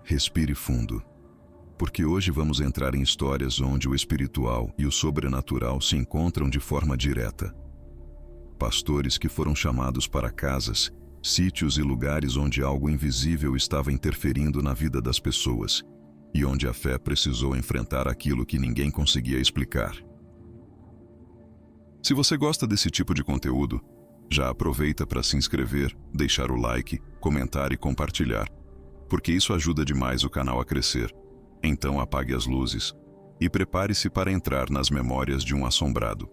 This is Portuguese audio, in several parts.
Respire fundo, porque hoje vamos entrar em histórias onde o espiritual e o sobrenatural se encontram de forma direta. Pastores que foram chamados para casas, sítios e lugares onde algo invisível estava interferindo na vida das pessoas, e onde a fé precisou enfrentar aquilo que ninguém conseguia explicar. Se você gosta desse tipo de conteúdo, já aproveita para se inscrever, deixar o like, comentar e compartilhar, porque isso ajuda demais o canal a crescer. Então apague as luzes e prepare-se para entrar nas memórias de um assombrado.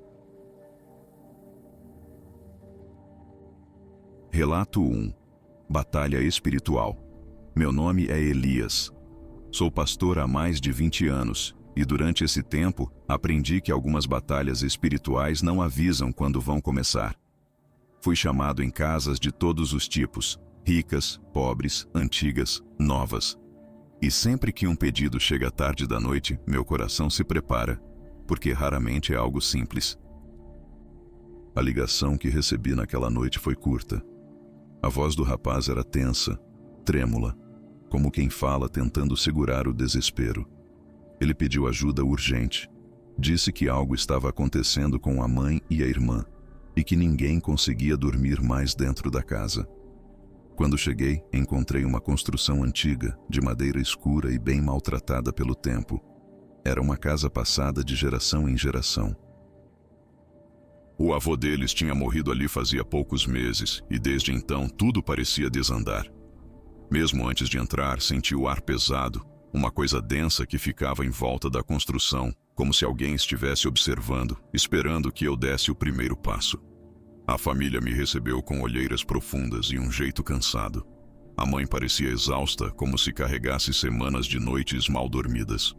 Relato 1. Batalha espiritual. Meu nome é Elias. Sou pastor há mais de 20 anos e durante esse tempo aprendi que algumas batalhas espirituais não avisam quando vão começar. Fui chamado em casas de todos os tipos, ricas, pobres, antigas, novas. E sempre que um pedido chega tarde da noite, meu coração se prepara, porque raramente é algo simples. A ligação que recebi naquela noite foi curta. A voz do rapaz era tensa, trêmula, como quem fala tentando segurar o desespero. Ele pediu ajuda urgente. Disse que algo estava acontecendo com a mãe e a irmã, e que ninguém conseguia dormir mais dentro da casa. Quando cheguei, encontrei uma construção antiga, de madeira escura e bem maltratada pelo tempo. Era uma casa passada de geração em geração. O avô deles tinha morrido ali fazia poucos meses, e desde então tudo parecia desandar. Mesmo antes de entrar, senti o ar pesado, uma coisa densa que ficava em volta da construção, como se alguém estivesse observando, esperando que eu desse o primeiro passo. A família me recebeu com olheiras profundas e um jeito cansado. A mãe parecia exausta, como se carregasse semanas de noites mal dormidas.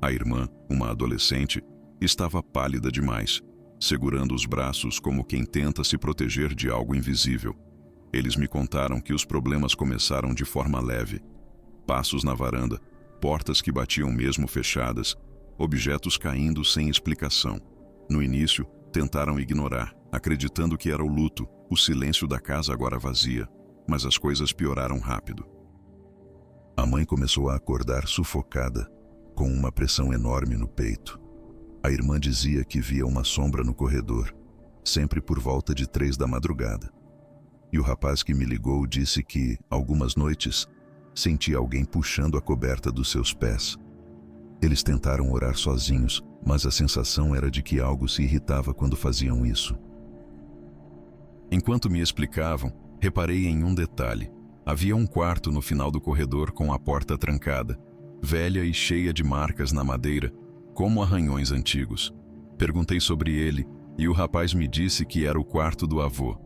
A irmã, uma adolescente, estava pálida demais, segurando os braços como quem tenta se proteger de algo invisível. Eles me contaram que os problemas começaram de forma leve. Passos na varanda, portas que batiam mesmo fechadas, objetos caindo sem explicação. No início, tentaram ignorar, acreditando que era o luto, o silêncio da casa agora vazia, mas as coisas pioraram rápido. A mãe começou a acordar sufocada, com uma pressão enorme no peito. A irmã dizia que via uma sombra no corredor, sempre por volta de 3 da madrugada. E o rapaz que me ligou disse que, algumas noites, sentia alguém puxando a coberta dos seus pés. Eles tentaram orar sozinhos, mas a sensação era de que algo se irritava quando faziam isso. Enquanto me explicavam, reparei em um detalhe. Havia um quarto no final do corredor com a porta trancada, velha e cheia de marcas na madeira, como arranhões antigos. Perguntei sobre ele e o rapaz me disse que era o quarto do avô.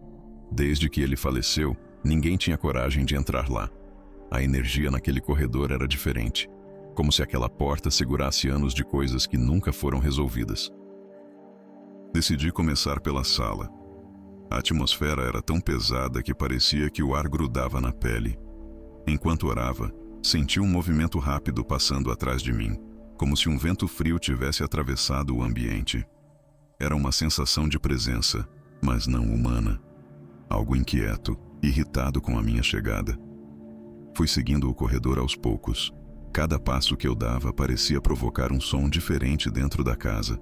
Desde que ele faleceu, ninguém tinha coragem de entrar lá. A energia naquele corredor era diferente, como se aquela porta segurasse anos de coisas que nunca foram resolvidas. Decidi começar pela sala. A atmosfera era tão pesada que parecia que o ar grudava na pele. Enquanto orava, senti um movimento rápido passando atrás de mim, como se um vento frio tivesse atravessado o ambiente. Era uma sensação de presença, mas não humana. Algo inquieto, irritado com a minha chegada. Fui seguindo o corredor aos poucos. Cada passo que eu dava parecia provocar um som diferente dentro da casa.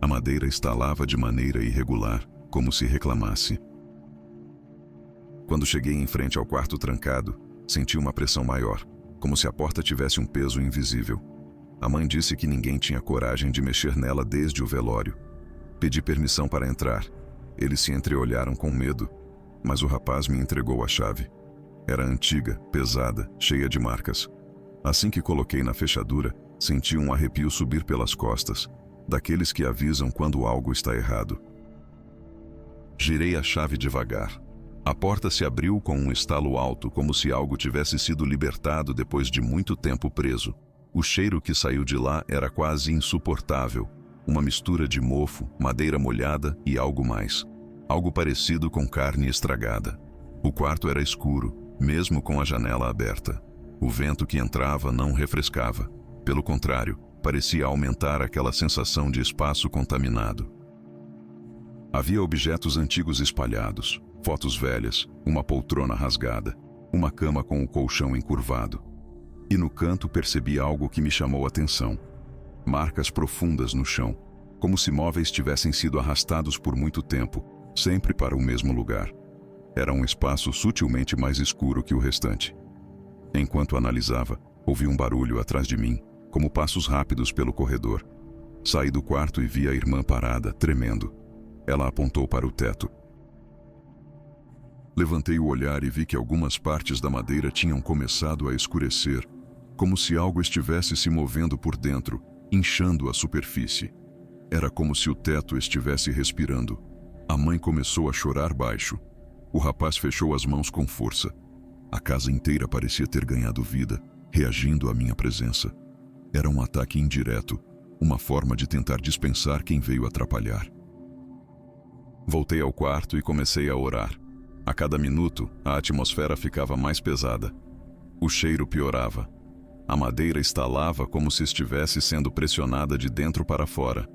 A madeira estalava de maneira irregular, como se reclamasse. Quando cheguei em frente ao quarto trancado, senti uma pressão maior, como se a porta tivesse um peso invisível. A mãe disse que ninguém tinha coragem de mexer nela desde o velório. Pedi permissão para entrar. Eles se entreolharam com medo, mas o rapaz me entregou a chave. Era antiga, pesada, cheia de marcas. Assim que coloquei na fechadura, senti um arrepio subir pelas costas, daqueles que avisam quando algo está errado. Girei a chave devagar. A porta se abriu com um estalo alto, como se algo tivesse sido libertado depois de muito tempo preso. O cheiro que saiu de lá era quase insuportável, uma mistura de mofo, madeira molhada e algo mais. Algo parecido com carne estragada. O quarto era escuro, mesmo com a janela aberta. O vento que entrava não refrescava. Pelo contrário, parecia aumentar aquela sensação de espaço contaminado. Havia objetos antigos espalhados, fotos velhas, uma poltrona rasgada, uma cama com o colchão encurvado. E no canto percebi algo que me chamou a atenção. Marcas profundas no chão, como se móveis tivessem sido arrastados por muito tempo, sempre para o mesmo lugar. Era um espaço sutilmente mais escuro que o restante. Enquanto analisava, ouvi um barulho atrás de mim, como passos rápidos pelo corredor. Saí do quarto e vi a irmã parada, tremendo. Ela apontou para o teto. Levantei o olhar e vi que algumas partes da madeira tinham começado a escurecer, como se algo estivesse se movendo por dentro, inchando a superfície. Era como se o teto estivesse respirando. A mãe começou a chorar baixo. O rapaz fechou as mãos com força. A casa inteira parecia ter ganhado vida, reagindo à minha presença. Era um ataque indireto, uma forma de tentar dispensar quem veio atrapalhar. Voltei ao quarto e comecei a orar. A cada minuto, a atmosfera ficava mais pesada. O cheiro piorava. A madeira estalava como se estivesse sendo pressionada de dentro para fora.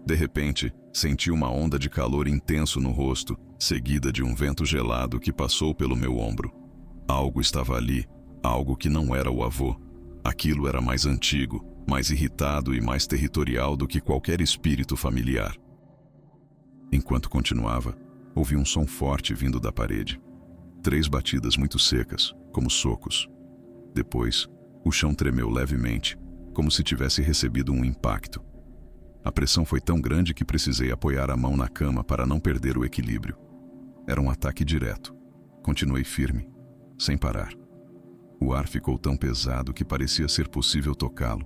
De repente, senti uma onda de calor intenso no rosto, seguida de um vento gelado que passou pelo meu ombro. Algo estava ali, algo que não era o avô. Aquilo era mais antigo, mais irritado e mais territorial do que qualquer espírito familiar. Enquanto continuava, ouvi um som forte vindo da parede. 3 batidas muito secas, como socos. Depois, o chão tremeu levemente, como se tivesse recebido um impacto. A pressão foi tão grande que precisei apoiar a mão na cama para não perder o equilíbrio. Era um ataque direto. Continuei firme, sem parar. O ar ficou tão pesado que parecia ser possível tocá-lo.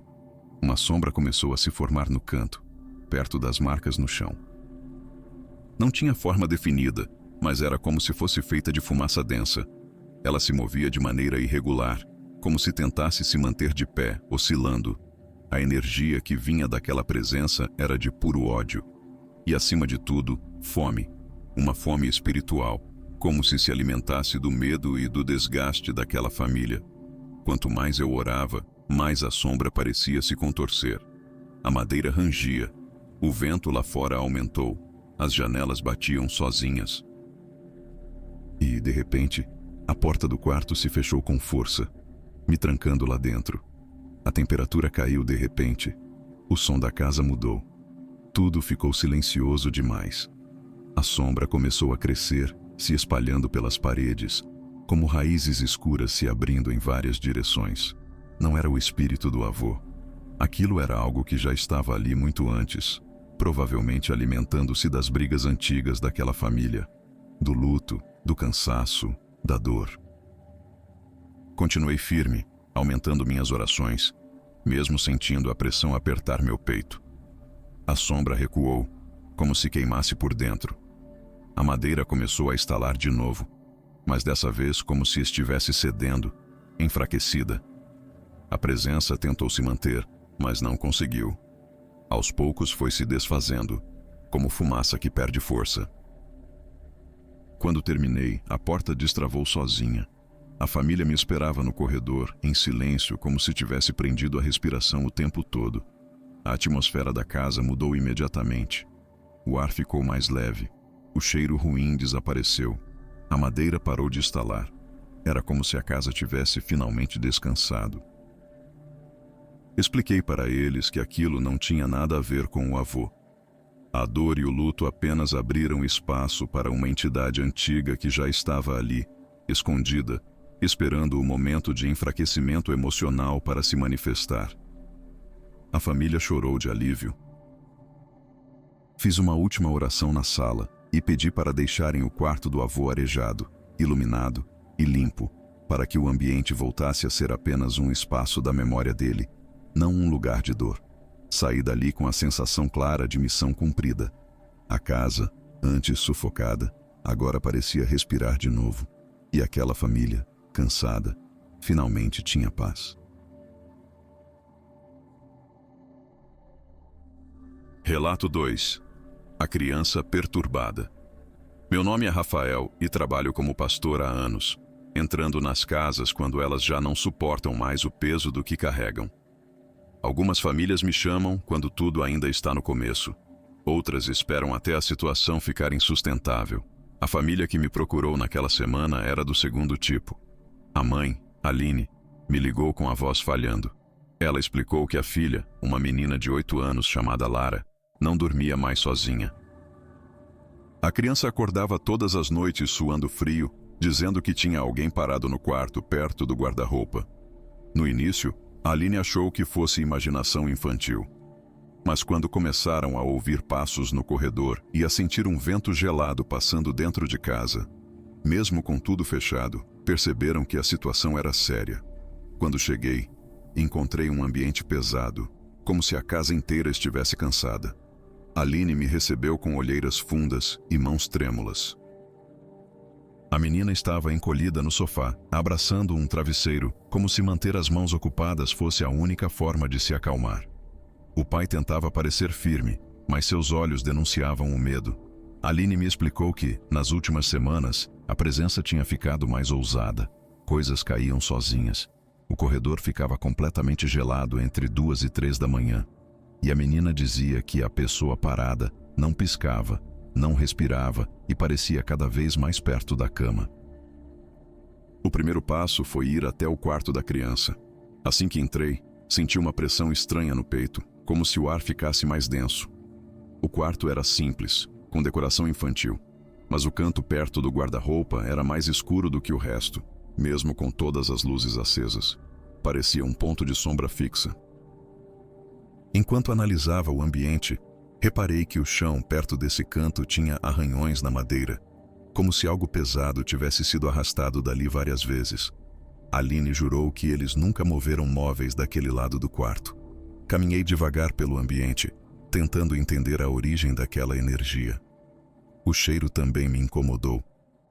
Uma sombra começou a se formar no canto, perto das marcas no chão. Não tinha forma definida, mas era como se fosse feita de fumaça densa. Ela se movia de maneira irregular, como se tentasse se manter de pé, oscilando. A energia que vinha daquela presença era de puro ódio. E, acima de tudo, fome. Uma fome espiritual, como se alimentasse do medo e do desgaste daquela família. Quanto mais eu orava, mais a sombra parecia se contorcer. A madeira rangia. O vento lá fora aumentou. As janelas batiam sozinhas. E, de repente, a porta do quarto se fechou com força, me trancando lá dentro. A temperatura caiu de repente. O som da casa mudou. Tudo ficou silencioso demais. A sombra começou a crescer, se espalhando pelas paredes, como raízes escuras se abrindo em várias direções. Não era o espírito do avô. Aquilo era algo que já estava ali muito antes, provavelmente alimentando-se das brigas antigas daquela família, do luto, do cansaço, da dor. Continuei firme, aumentando minhas orações, mesmo sentindo a pressão apertar meu peito. A sombra recuou, como se queimasse por dentro. A madeira começou a estalar de novo, mas dessa vez como se estivesse cedendo, enfraquecida. A presença tentou se manter, mas não conseguiu. Aos poucos foi se desfazendo, como fumaça que perde força. Quando terminei, a porta destravou sozinha. A família me esperava no corredor, em silêncio, como se tivesse prendido a respiração o tempo todo. A atmosfera da casa mudou imediatamente. O ar ficou mais leve. O cheiro ruim desapareceu. A madeira parou de estalar. Era como se a casa tivesse finalmente descansado. Expliquei para eles que aquilo não tinha nada a ver com o avô. A dor e o luto apenas abriram espaço para uma entidade antiga que já estava ali, escondida, esperando o momento de enfraquecimento emocional para se manifestar. A família chorou de alívio. Fiz uma última oração na sala e pedi para deixarem o quarto do avô arejado, iluminado e limpo, para que o ambiente voltasse a ser apenas um espaço da memória dele, não um lugar de dor. Saí dali com a sensação clara de missão cumprida. A casa, antes sufocada, agora parecia respirar de novo, e aquela família, cansada, finalmente tinha paz. Relato 2. A criança perturbada. Meu nome é Rafael e trabalho como pastor há anos, entrando nas casas quando elas já não suportam mais o peso do que carregam. Algumas famílias me chamam quando tudo ainda está no começo. Outras esperam até a situação ficar insustentável. A família que me procurou naquela semana era do segundo tipo. A mãe, Aline, me ligou com a voz falhando. Ela explicou que a filha, uma menina de 8 anos chamada Lara, não dormia mais sozinha. A criança acordava todas as noites suando frio, dizendo que tinha alguém parado no quarto perto do guarda-roupa. No início, Aline achou que fosse imaginação infantil. Mas quando começaram a ouvir passos no corredor e a sentir um vento gelado passando dentro de casa, mesmo com tudo fechado, perceberam que a situação era séria. Quando cheguei, encontrei um ambiente pesado, como se a casa inteira estivesse cansada. Aline me recebeu com olheiras fundas e mãos trêmulas. A menina estava encolhida no sofá, abraçando um travesseiro, como se manter as mãos ocupadas fosse a única forma de se acalmar. O pai tentava parecer firme, mas seus olhos denunciavam o medo. Aline me explicou que, nas últimas semanas, a presença tinha ficado mais ousada. Coisas caíam sozinhas. O corredor ficava completamente gelado entre 2 e 3 da manhã. E a menina dizia que a pessoa parada não piscava, não respirava e parecia cada vez mais perto da cama. O primeiro passo foi ir até o quarto da criança. Assim que entrei, senti uma pressão estranha no peito, como se o ar ficasse mais denso. O quarto era simples, com decoração infantil, mas o canto perto do guarda-roupa era mais escuro do que o resto, mesmo com todas as luzes acesas. Parecia um ponto de sombra fixa. Enquanto analisava o ambiente, reparei que o chão perto desse canto tinha arranhões na madeira, como se algo pesado tivesse sido arrastado dali várias vezes. Aline jurou que eles nunca moveram móveis daquele lado do quarto. Caminhei devagar pelo ambiente, tentando entender a origem daquela energia. O cheiro também me incomodou.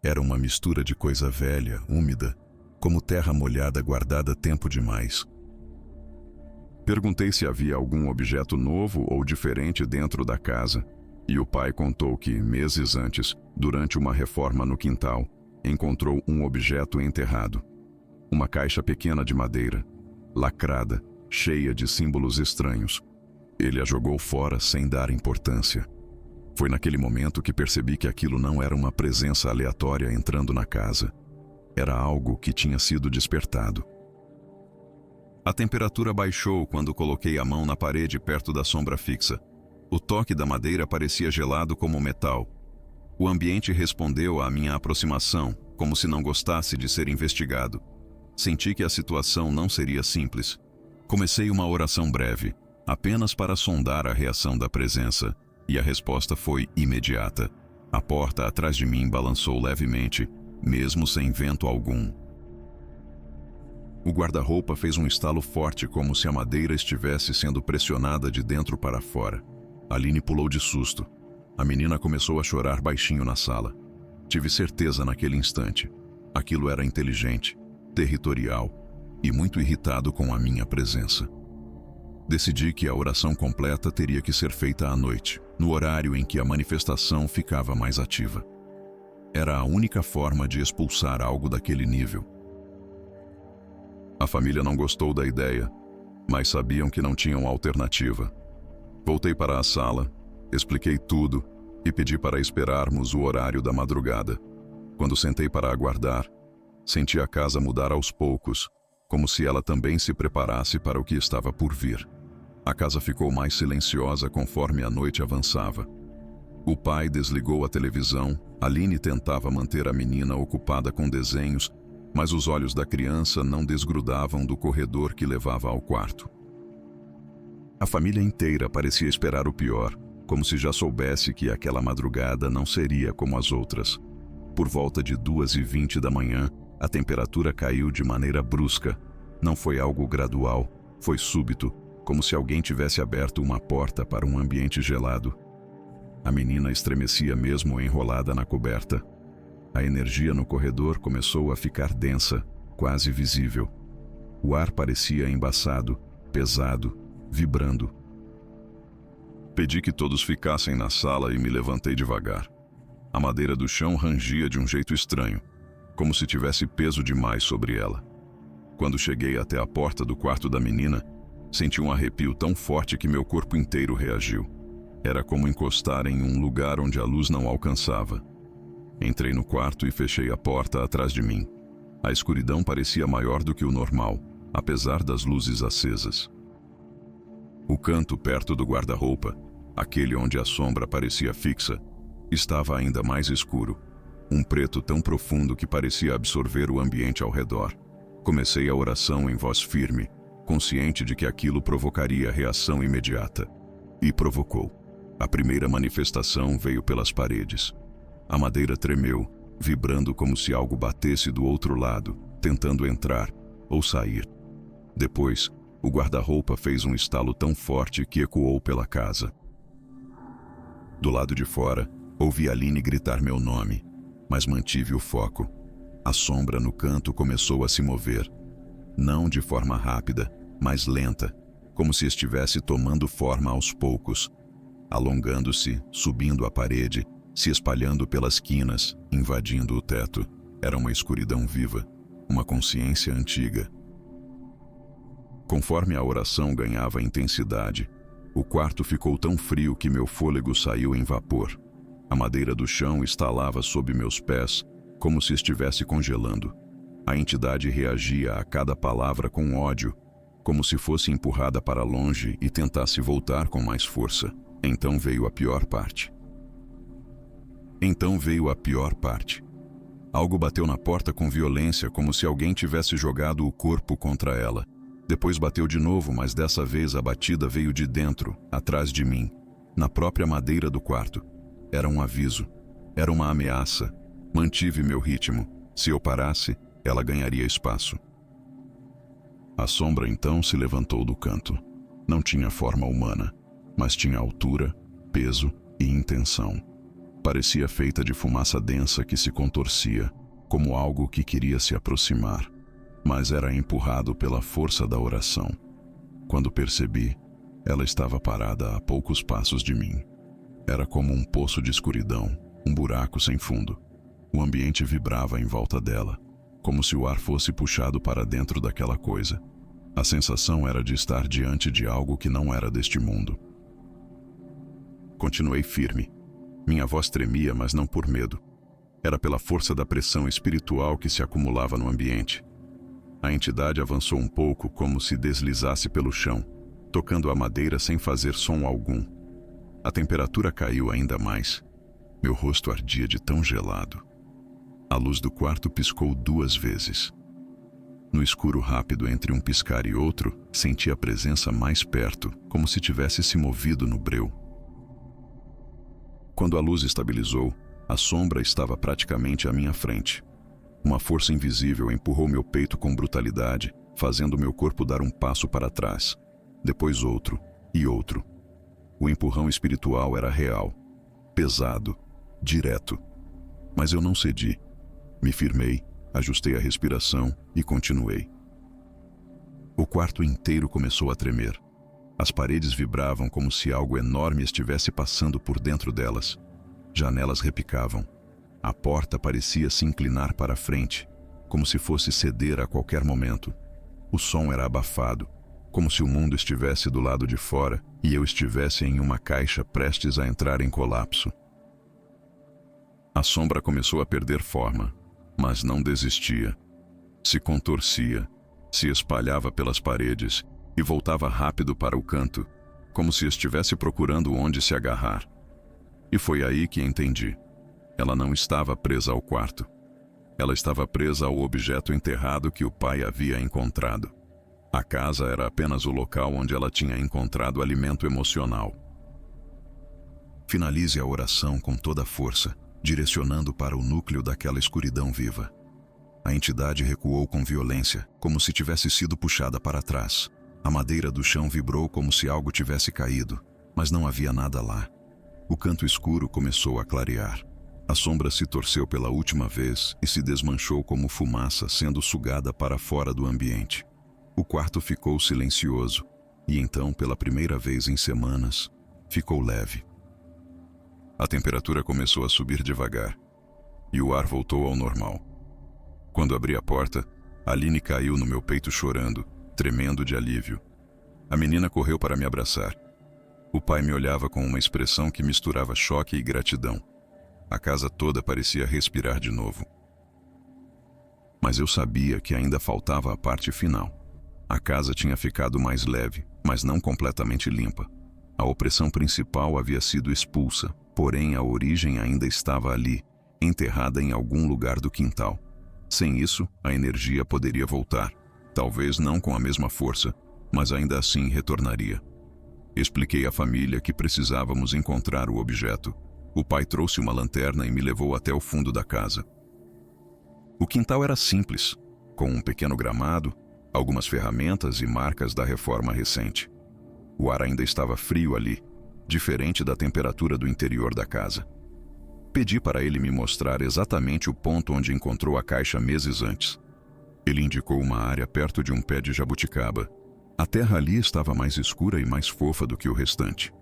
Era uma mistura de coisa velha, úmida, como terra molhada guardada tempo demais. Perguntei se havia algum objeto novo ou diferente dentro da casa, e o pai contou que, meses antes, durante uma reforma no quintal, encontrou um objeto enterrado. Uma caixa pequena de madeira, lacrada, cheia de símbolos estranhos. Ele a jogou fora sem dar importância. Foi naquele momento que percebi que aquilo não era uma presença aleatória entrando na casa. Era algo que tinha sido despertado. A temperatura baixou quando coloquei a mão na parede perto da sombra fixa. O toque da madeira parecia gelado como metal. O ambiente respondeu à minha aproximação, como se não gostasse de ser investigado. Senti que a situação não seria simples. Comecei uma oração breve, apenas para sondar a reação da presença, e a resposta foi imediata. A porta atrás de mim balançou levemente, mesmo sem vento algum. O guarda-roupa fez um estalo forte, como se a madeira estivesse sendo pressionada de dentro para fora. Aline pulou de susto. A menina começou a chorar baixinho na sala. Tive certeza naquele instante. Aquilo era inteligente, territorial e muito irritado com a minha presença. Decidi que a oração completa teria que ser feita à noite, no horário em que a manifestação ficava mais ativa. Era a única forma de expulsar algo daquele nível. A família não gostou da ideia, mas sabiam que não tinham alternativa. Voltei para a sala, expliquei tudo e pedi para esperarmos o horário da madrugada. Quando sentei para aguardar, senti a casa mudar aos poucos, como se ela também se preparasse para o que estava por vir. A casa ficou mais silenciosa conforme a noite avançava. O pai desligou a televisão, Aline tentava manter a menina ocupada com desenhos, mas os olhos da criança não desgrudavam do corredor que levava ao quarto. A família inteira parecia esperar o pior, como se já soubesse que aquela madrugada não seria como as outras. Por volta de 2h20 da manhã, a temperatura caiu de maneira brusca. Não foi algo gradual, foi súbito, como se alguém tivesse aberto uma porta para um ambiente gelado. A menina estremecia mesmo enrolada na coberta. A energia no corredor começou a ficar densa, quase visível. O ar parecia embaçado, pesado, vibrando. Pedi que todos ficassem na sala e me levantei devagar. A madeira do chão rangia de um jeito estranho, como se tivesse peso demais sobre ela. Quando cheguei até a porta do quarto da menina, senti um arrepio tão forte que meu corpo inteiro reagiu. Era como encostar em um lugar onde a luz não alcançava. Entrei no quarto e fechei a porta atrás de mim. A escuridão parecia maior do que o normal, apesar das luzes acesas. O canto perto do guarda-roupa, aquele onde a sombra parecia fixa, estava ainda mais escuro, um preto tão profundo que parecia absorver o ambiente ao redor. Comecei a oração em voz firme, consciente de que aquilo provocaria reação imediata. E provocou. A primeira manifestação veio pelas paredes. A madeira tremeu, vibrando como se algo batesse do outro lado, tentando entrar ou sair. Depois, o guarda-roupa fez um estalo tão forte que ecoou pela casa. Do lado de fora, ouvi Aline gritar meu nome, mas mantive o foco. A sombra no canto começou a se mover. Não de forma rápida, mas lenta, como se estivesse tomando forma aos poucos, alongando-se, subindo a parede, se espalhando pelas quinas, invadindo o teto. Era uma escuridão viva, uma consciência antiga. Conforme a oração ganhava intensidade, o quarto ficou tão frio que meu fôlego saiu em vapor. A madeira do chão estalava sob meus pés, como se estivesse congelando. A entidade reagia a cada palavra com ódio, como se fosse empurrada para longe e tentasse voltar com mais força. Então veio a pior parte. Algo bateu na porta com violência, como se alguém tivesse jogado o corpo contra ela. Depois bateu de novo, mas dessa vez a batida veio de dentro, atrás de mim, na própria madeira do quarto. Era um aviso. Era uma ameaça. Mantive meu ritmo. Se eu parasse, ela ganharia espaço. A sombra então se levantou do canto. Não tinha forma humana, mas tinha altura, peso e intenção. Parecia feita de fumaça densa que se contorcia, como algo que queria se aproximar, mas era empurrado pela força da oração. Quando percebi, ela estava parada a poucos passos de mim. Era como um poço de escuridão, um buraco sem fundo. O ambiente vibrava em volta dela, como se o ar fosse puxado para dentro daquela coisa. A sensação era de estar diante de algo que não era deste mundo. Continuei firme. Minha voz tremia, mas não por medo. Era pela força da pressão espiritual que se acumulava no ambiente. A entidade avançou um pouco, como se deslizasse pelo chão, tocando a madeira sem fazer som algum. A temperatura caiu ainda mais. Meu rosto ardia de tão gelado. A luz do quarto piscou 2 vezes. No escuro rápido entre um piscar e outro, senti a presença mais perto, como se tivesse se movido no breu. Quando a luz estabilizou, a sombra estava praticamente à minha frente. Uma força invisível empurrou meu peito com brutalidade, fazendo meu corpo dar um passo para trás. Depois outro e outro. O empurrão espiritual era real, pesado, direto. Mas eu não cedi. Me firmei, ajustei a respiração e continuei. O quarto inteiro começou a tremer. As paredes vibravam como se algo enorme estivesse passando por dentro delas. Janelas repicavam. A porta parecia se inclinar para a frente, como se fosse ceder a qualquer momento. O som era abafado, como se o mundo estivesse do lado de fora e eu estivesse em uma caixa prestes a entrar em colapso. A sombra começou a perder forma, mas não desistia. Se contorcia, se espalhava pelas paredes e voltava rápido para o canto, como se estivesse procurando onde se agarrar. E foi aí que entendi. Ela não estava presa ao quarto. Ela estava presa ao objeto enterrado que o pai havia encontrado. A casa era apenas o local onde ela tinha encontrado alimento emocional. Finalize a oração com toda a força, direcionando para o núcleo daquela escuridão viva. A entidade recuou com violência, como se tivesse sido puxada para trás. A madeira do chão vibrou como se algo tivesse caído, mas não havia nada lá. O canto escuro começou a clarear. A sombra se torceu pela última vez e se desmanchou como fumaça sendo sugada para fora do ambiente. O quarto ficou silencioso, e então, pela primeira vez em semanas, ficou leve. A temperatura começou a subir devagar, e o ar voltou ao normal. Quando abri a porta, Aline caiu no meu peito chorando, tremendo de alívio. A menina correu para me abraçar. O pai me olhava com uma expressão que misturava choque e gratidão. A casa toda parecia respirar de novo. Mas eu sabia que ainda faltava a parte final. A casa tinha ficado mais leve, mas não completamente limpa. A opressão principal havia sido expulsa, porém a origem ainda estava ali, enterrada em algum lugar do quintal. Sem isso, a energia poderia voltar. Talvez não com a mesma força, mas ainda assim retornaria. Expliquei à família que precisávamos encontrar o objeto. O pai trouxe uma lanterna e me levou até o fundo da casa. O quintal era simples, com um pequeno gramado, algumas ferramentas e marcas da reforma recente. O ar ainda estava frio ali, diferente da temperatura do interior da casa. Pedi para ele me mostrar exatamente o ponto onde encontrou a caixa meses antes. Ele indicou uma área perto de um pé de jabuticaba. A terra ali estava mais escura e mais fofa do que o restante.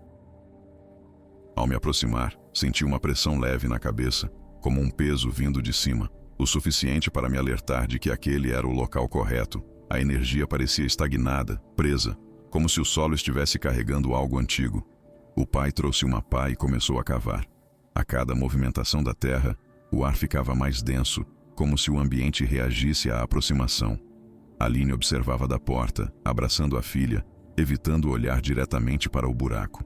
Ao me aproximar, senti uma pressão leve na cabeça, como um peso vindo de cima, o suficiente para me alertar de que aquele era o local correto. A energia parecia estagnada, presa, como se o solo estivesse carregando algo antigo. O pai trouxe uma pá e começou a cavar. A cada movimentação da terra, o ar ficava mais denso, como se o ambiente reagisse à aproximação. Aline observava da porta, abraçando a filha, evitando olhar diretamente para o buraco.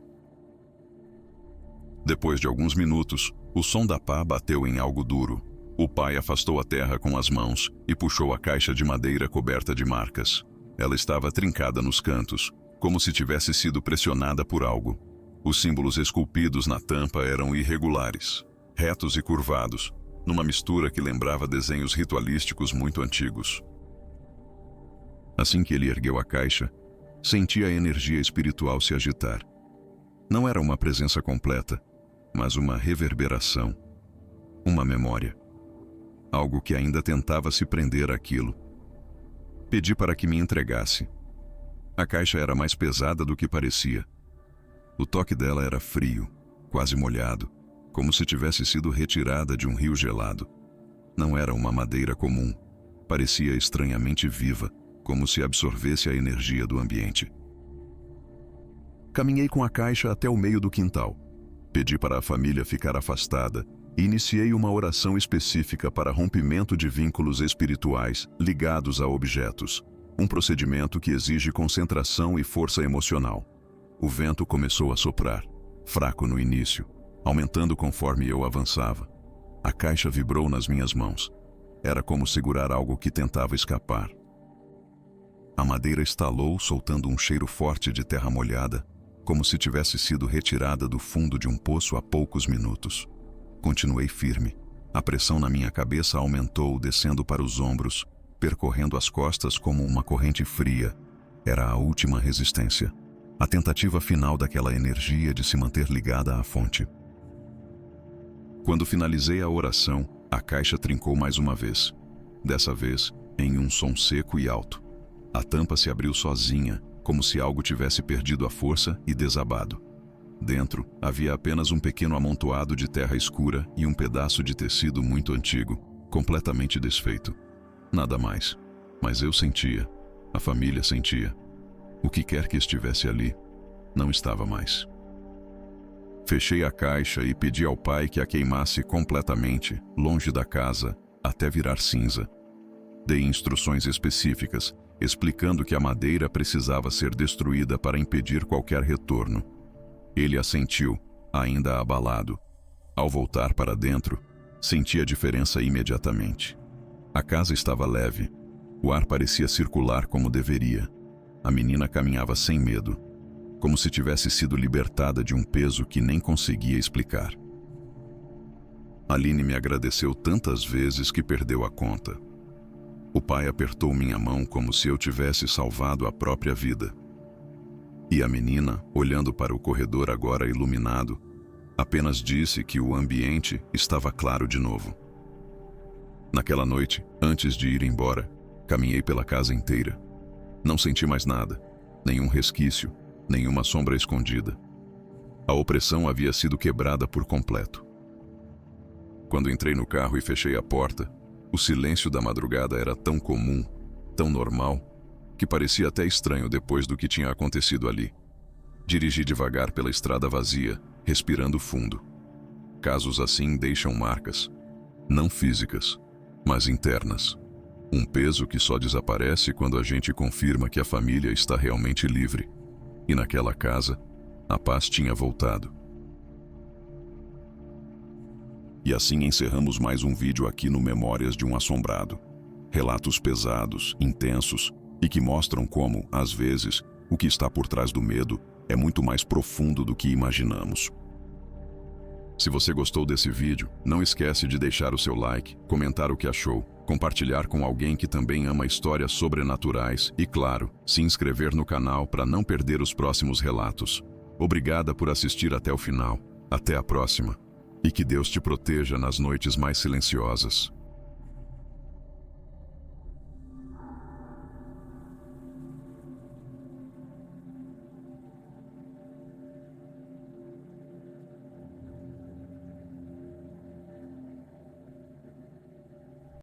Depois de alguns minutos, o som da pá bateu em algo duro. O pai afastou a terra com as mãos e puxou a caixa de madeira coberta de marcas. Ela estava trincada nos cantos, como se tivesse sido pressionada por algo. Os símbolos esculpidos na tampa eram irregulares, retos e curvados, numa mistura que lembrava desenhos ritualísticos muito antigos. Assim que ele ergueu a caixa, senti a energia espiritual se agitar. Não era uma presença completa, mas uma reverberação, uma memória. Algo que ainda tentava se prender àquilo. Pedi para que me entregasse. A caixa era mais pesada do que parecia. O toque dela era frio, quase molhado, como se tivesse sido retirada de um rio gelado. Não era uma madeira comum. Parecia estranhamente viva, como se absorvesse a energia do ambiente. Caminhei com a caixa até o meio do quintal. Pedi para a família ficar afastada e iniciei uma oração específica para rompimento de vínculos espirituais ligados a objetos, um procedimento que exige concentração e força emocional. O vento começou a soprar, fraco no início, aumentando conforme eu avançava. A caixa vibrou nas minhas mãos. Era como segurar algo que tentava escapar. A madeira estalou, soltando um cheiro forte de terra molhada, como se tivesse sido retirada do fundo de um poço há poucos minutos. Continuei firme. A pressão na minha cabeça aumentou, descendo para os ombros, percorrendo as costas como uma corrente fria. Era a última resistência. A tentativa final daquela energia de se manter ligada à fonte. Quando finalizei a oração, a caixa trincou mais uma vez. Dessa vez, em um som seco e alto. A tampa se abriu sozinha, como se algo tivesse perdido a força e desabado. Dentro, havia apenas um pequeno amontoado de terra escura e um pedaço de tecido muito antigo, completamente desfeito. Nada mais. Mas eu sentia. A família sentia. O que quer que estivesse ali, não estava mais. Fechei a caixa e pedi ao pai que a queimasse completamente, longe da casa, até virar cinza. Dei instruções específicas, explicando que a madeira precisava ser destruída para impedir qualquer retorno. Ele assentiu, ainda abalado. Ao voltar para dentro, senti a diferença imediatamente. A casa estava leve. O ar parecia circular como deveria. A menina caminhava sem medo, como se tivesse sido libertada de um peso que nem conseguia explicar. Aline me agradeceu tantas vezes que perdeu a conta. O pai apertou minha mão como se eu tivesse salvado a própria vida. E a menina, olhando para o corredor agora iluminado, apenas disse que o ambiente estava claro de novo. Naquela noite, antes de ir embora, caminhei pela casa inteira. Não senti mais nada, nenhum resquício, nenhuma sombra escondida. A opressão havia sido quebrada por completo. Quando entrei no carro e fechei a porta, o silêncio da madrugada era tão comum, tão normal, que parecia até estranho depois do que tinha acontecido ali. Dirigi devagar pela estrada vazia, respirando fundo. Casos assim deixam marcas, não físicas, mas internas. Um peso que só desaparece quando a gente confirma que a família está realmente livre. E naquela casa, a paz tinha voltado. E assim encerramos mais um vídeo aqui no Memórias de um Assombrado. Relatos pesados, intensos e que mostram como, às vezes, o que está por trás do medo é muito mais profundo do que imaginamos. Se você gostou desse vídeo, não esquece de deixar o seu like, comentar o que achou, compartilhar com alguém que também ama histórias sobrenaturais e, claro, se inscrever no canal para não perder os próximos relatos. Obrigada por assistir até o final. Até a próxima. E que Deus te proteja nas noites mais silenciosas.